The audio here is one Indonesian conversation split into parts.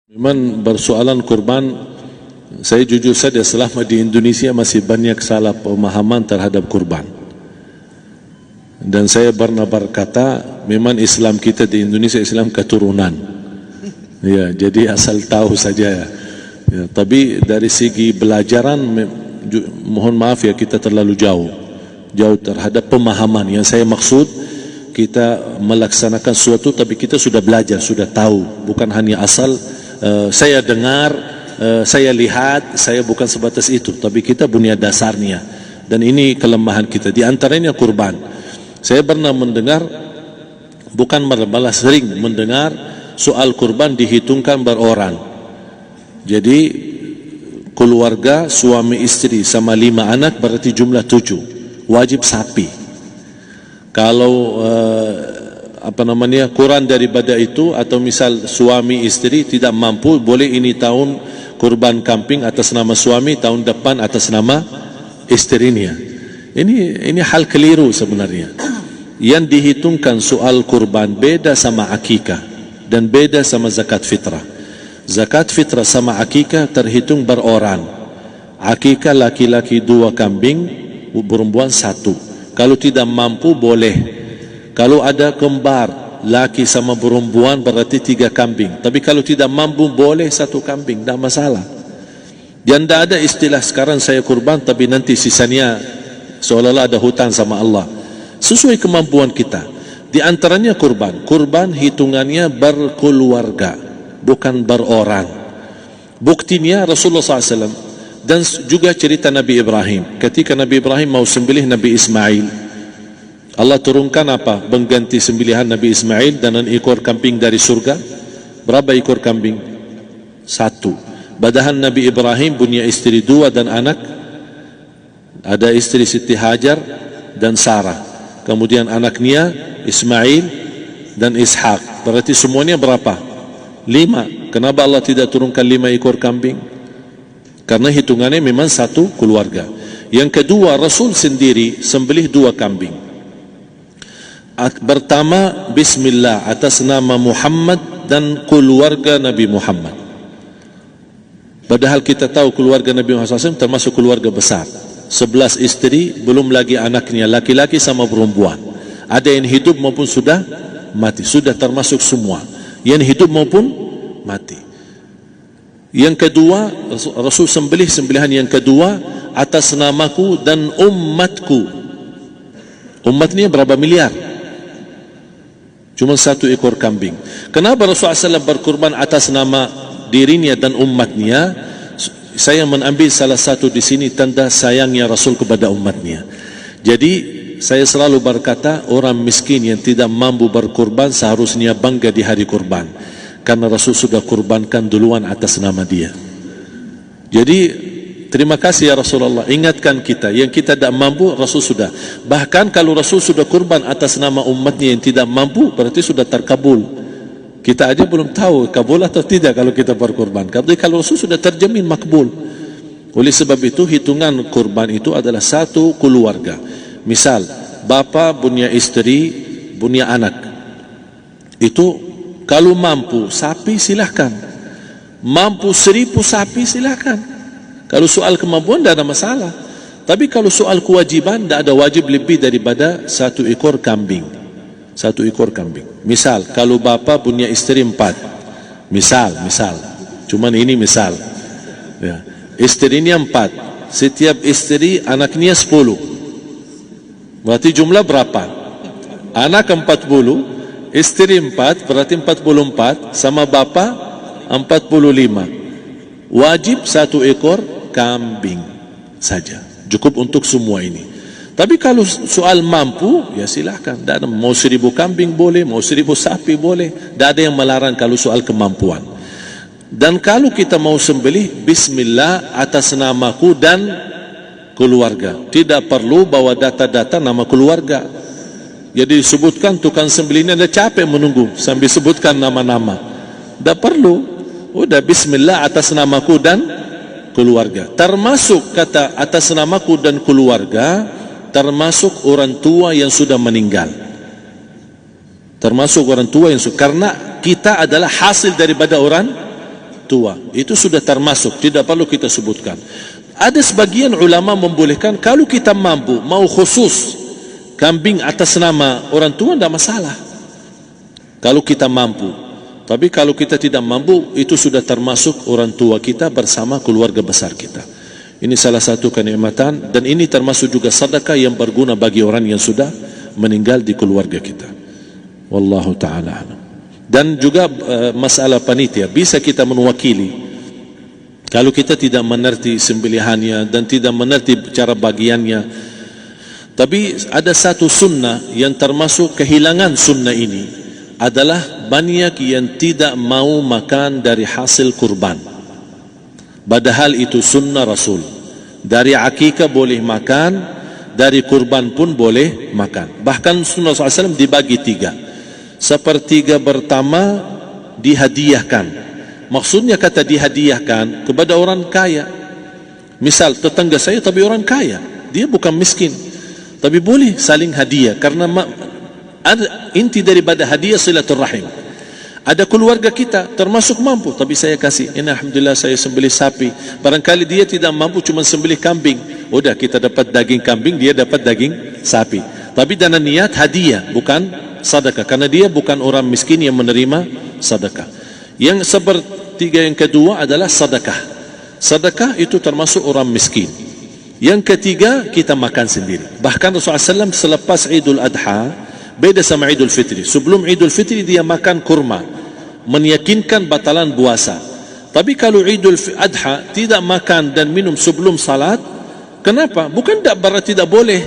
Memang bersoalan kurban, saya jujur saja selama di Indonesia masih banyak salah pemahaman terhadap kurban. Dan saya pernah berkata, memang Islam kita di Indonesia Islam keturunan. Ya, jadi asal tahu saja. Ya, tapi dari segi belajaran, mohon maaf ya kita terlalu jauh terhadap pemahaman. Yang saya maksud, kita melaksanakan sesuatu tapi kita sudah belajar, sudah tahu, bukan hanya asal saya dengar, saya lihat, saya bukan sebatas itu, tapi kita punya dasarnya. Dan ini kelemahan kita, di antaranya kurban. Saya pernah mendengar, bukan malah sering mendengar soal kurban dihitungkan berorang. Jadi keluarga suami istri sama 5 anak berarti jumlah 7, wajib sapi. Kalau kurang daripada itu, atau misal suami istri tidak mampu, boleh ini tahun kurban kambing atas nama suami, tahun depan atas nama istrinya. Ini hal keliru sebenarnya. Yang dihitungkan soal kurban beda sama akikah dan beda sama zakat fitrah. Zakat fitrah sama akikah terhitung berorang. Akikah laki-laki 2 kambing, perempuan 1. Kalau tidak mampu boleh. Kalau ada kembar, laki sama perempuan berarti 3 kambing. Tapi kalau tidak mampu boleh 1 kambing, tidak masalah. Dan tidak ada istilah sekarang saya kurban tapi nanti sisanya seolah-olah ada hutang sama Allah. Sesuai kemampuan kita. Di antaranya kurban. Kurban hitungannya berkeluarga, bukan berorang. Buktinya Rasulullah SAW dan juga cerita Nabi Ibrahim. Ketika Nabi Ibrahim mau sembelih Nabi Ismail, Allah turunkan apa? Mengganti sembelihan Nabi Ismail dengan ekor kambing dari surga. Berapa ekor kambing? 1. Padahal Nabi Ibrahim punya istri 2 dan anak. Ada istri Siti Hajar dan Sarah. Kemudian anaknya Ismail dan Ishak. Berarti semuanya berapa? 5. Kenapa Allah tidak turunkan 5 ekor kambing? Karena hitungannya memang 1 keluarga. Yang kedua, Rasul sendiri sembelih 2 kambing. Pertama, Bismillah atas nama Muhammad dan keluarga Nabi Muhammad. Padahal kita tahu keluarga Nabi Muhammad SAW termasuk keluarga besar. 11 istri, belum lagi anaknya laki-laki sama perempuan. Ada yang hidup maupun sudah mati. Sudah termasuk semua. Yang hidup maupun mati. Yang kedua, Rasul sembelih sembelihan yang kedua atas namaku dan umatku. Umatnya berapa miliar? Cuma 1 ekor kambing. Kenapa Rasulullah SAW berkurban atas nama dirinya dan umatnya? Saya mengambil salah satu di sini tanda sayangnya Rasul kepada umatnya. Jadi saya selalu berkata, orang miskin yang tidak mampu berkurban seharusnya bangga di hari kurban, karena Rasul sudah kurbankan duluan atas nama dia. Jadi terima kasih ya Rasulullah, ingatkan kita. Yang kita tidak mampu, Rasul sudah. Bahkan kalau Rasul sudah kurban atas nama umatnya yang tidak mampu, berarti sudah terkabul. Kita aja belum tahu kabul atau tidak kalau kita berkurban. Tapi kalau Rasul sudah terjamin makbul. Oleh sebab itu, hitungan kurban itu adalah 1 keluarga. Misal, bapa punya istri, punya anak. Itu kalau mampu sapi silahkan. Mampu 1000 sapi silahkan. Kalau soal kemampuan tidak ada masalah. Tapi kalau soal kewajiban, tidak ada wajib lebih daripada 1 ekor kambing. 1 ekor kambing. Misal, kalau bapa punya istri 4. Misal. Cuman ini misal. Ya. Istrinya 4. Setiap istri anaknya 10. Berarti jumlah berapa? Anak 40, istri 4, berarti 44, sama bapa 45. Wajib 1 ekor kambing saja, cukup untuk semua ini. Tapi kalau soal mampu, ya silahkan. Mau 1000 kambing boleh, mau 1000 sapi boleh. Tidak ada yang melarang kalau soal kemampuan. Dan kalau kita mau sembelih, Bismillah atas namaku dan keluarga. Tidak perlu bawa data-data nama keluarga. Jadi disebutkan tukang sembelihnya ada capek menunggu sambil sebutkan nama-nama. Tidak perlu. Udah Bismillah atas namaku dan keluarga. Termasuk kata atas namaku dan keluarga, termasuk orang tua yang sudah meninggal. Termasuk orang tua yang sudah, karena kita adalah hasil daripada orang tua. Itu sudah termasuk, tidak perlu kita sebutkan. Ada sebagian ulama membolehkan kalau kita mampu mau khusus kambing atas nama orang tua, tidak masalah kalau kita mampu. Tapi kalau kita tidak mampu, itu sudah termasuk orang tua kita bersama keluarga besar kita. Ini salah satu kenikmatan, dan ini termasuk juga sedekah yang berguna bagi orang yang sudah meninggal di keluarga kita. Wallahu ta'ala a'lam. Dan juga masalah panitia, bisa kita mewakili kalau kita tidak mengerti sembelihannya dan tidak mengerti cara bagiannya. Tapi ada satu sunnah yang termasuk kehilangan sunnah ini, adalah banyak yang tidak mau makan dari hasil kurban, padahal itu sunnah Rasul. Dari akikah boleh makan, dari kurban pun boleh makan. Bahkan sunnah SAW dibagi 3. Sepertiga pertama dihadiahkan. Maksudnya kata dihadiahkan kepada orang kaya. Misal tetangga saya tapi orang kaya, dia bukan miskin, tapi boleh saling hadiah. Karena inti daripada hadiah silaturrahim. Ada keluarga kita termasuk mampu, tapi saya kasih, ini alhamdulillah saya sembelih sapi. Barangkali dia tidak mampu, cuma sembelih kambing. Udah, kita dapat daging kambing, dia dapat daging sapi. Tapi dengan niat hadiah, bukan sedekah, karena dia bukan orang miskin yang menerima sedekah. Yang sepertiga yang kedua adalah sedekah. Sedekah itu termasuk orang miskin. Yang ketiga, kita makan sendiri. Bahkan Rasulullah SAW selepas Idul Adha, beda sama Idul Fitri. Sebelum Idul Fitri dia makan kurma, meyakinkan batalan puasa. Tapi kalau Idul Adha tidak makan dan minum sebelum salat, kenapa? Bukan berarti tidak boleh.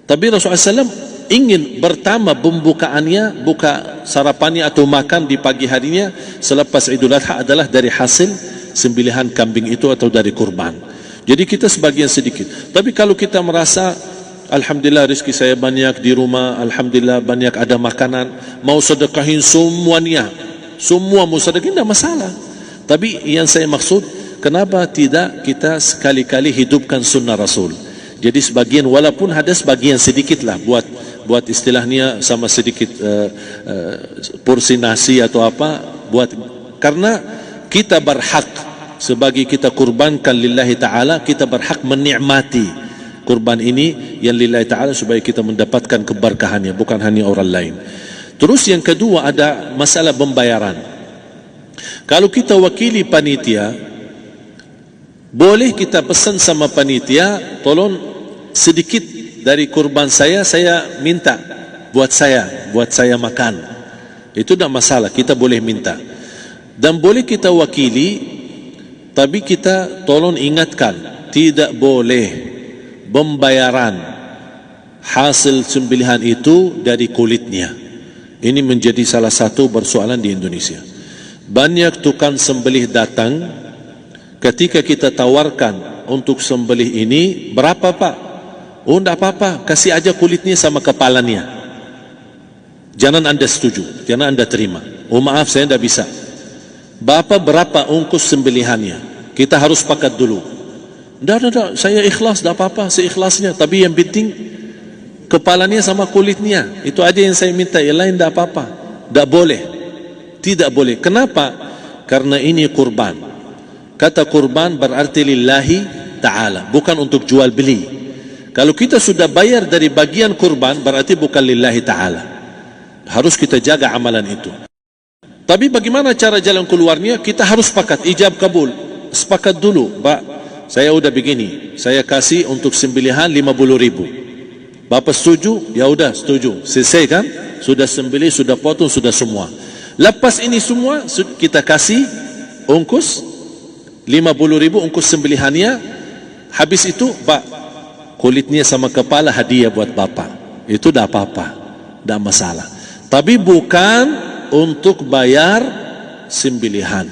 Tapi Rasulullah SAW ingin pertama pembukaannya, buka sarapannya atau makan di pagi harinya selepas Idul Adha adalah dari hasil sembelihan kambing itu atau dari kurban. Jadi kita sebagian sedikit. Tapi kalau kita merasa alhamdulillah rezeki saya banyak di rumah, alhamdulillah banyak ada makanan, mau sedekahin semuanya, semua mau sedekahin, tidak masalah. Tapi yang saya maksud, kenapa tidak kita sekali-kali hidupkan sunnah Rasul? Jadi sebagian, walaupun ada sebagian sedikit lah, buat istilahnya sama sedikit porsi nasi atau apa, karena kita berhak sebagai kita kurbankan lillahi ta'ala, kita berhak menikmati kurban ini yang lillahi ta'ala supaya kita mendapatkan keberkahannya, bukan hanya orang lain. Terus yang kedua ada masalah pembayaran. Kalau kita wakili panitia, boleh kita pesan sama panitia, tolong sedikit dari kurban saya minta buat saya makan. Itu tidak masalah, kita boleh minta. Dan boleh kita wakili, tapi kita tolong ingatkan, tidak boleh pembayaran hasil sembelihan itu dari kulitnya. Ini menjadi salah satu persoalan di Indonesia. Banyak tukang sembelih datang, ketika kita tawarkan untuk sembelih ini, berapa Pak? Oh, tidak apa-apa, kasih aja kulitnya sama kepalanya. Jangan Anda setuju, jangan Anda terima. Oh maaf, saya tidak bisa. Bapak berapa ongkos sembelihannya? Kita harus sepakat dulu. Tidak, saya ikhlas, tidak apa-apa, seikhlasnya. Tapi yang penting kepalanya sama kulitnya. Itu aja yang saya minta, yang lain tidak apa-apa. Tidak boleh. Tidak boleh. Kenapa? Karena ini kurban. Kata kurban berarti lillahi ta'ala, bukan untuk jual beli. Kalau kita sudah bayar dari bagian kurban, berarti bukan lillahi ta'ala. Harus kita jaga amalan itu. Tapi bagaimana cara jalan keluarnya? Kita harus sepakat, ijab kabul. Sepakat dulu, Pak, saya udah begini, saya kasih untuk sembelihan 50.000. Bapak setuju? Ya udah setuju. Selesai kan? Sudah sembelih, sudah potong, sudah semua. Lepas ini semua, kita kasih ongkos 50.000 ongkos sembelihannya. Habis itu, Pak, kulitnya sama kepala hadiah buat Bapak. Itu tidak apa-apa, tidak masalah. Tapi bukan untuk bayar sembelihan.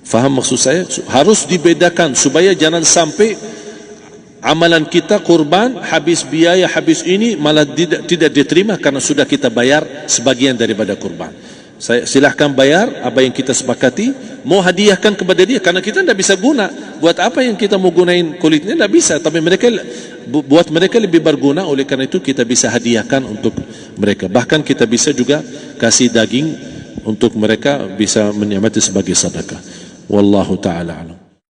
Faham maksud saya? Harus dibedakan supaya jangan sampai amalan kita kurban habis biaya, habis ini malah tidak diterima karena sudah kita bayar sebagian daripada kurban. Saya silahkan bayar apa yang kita sepakati, mau hadiahkan kepada dia, karena kita tidak bisa guna. Buat apa yang kita mau gunain kulitnya, tidak bisa. Tapi buat mereka lebih berguna, oleh karena itu kita bisa hadiahkan untuk mereka. Bahkan kita bisa juga kasih daging untuk mereka bisa menikmati sebagai sedekah. Wallahu taala alam.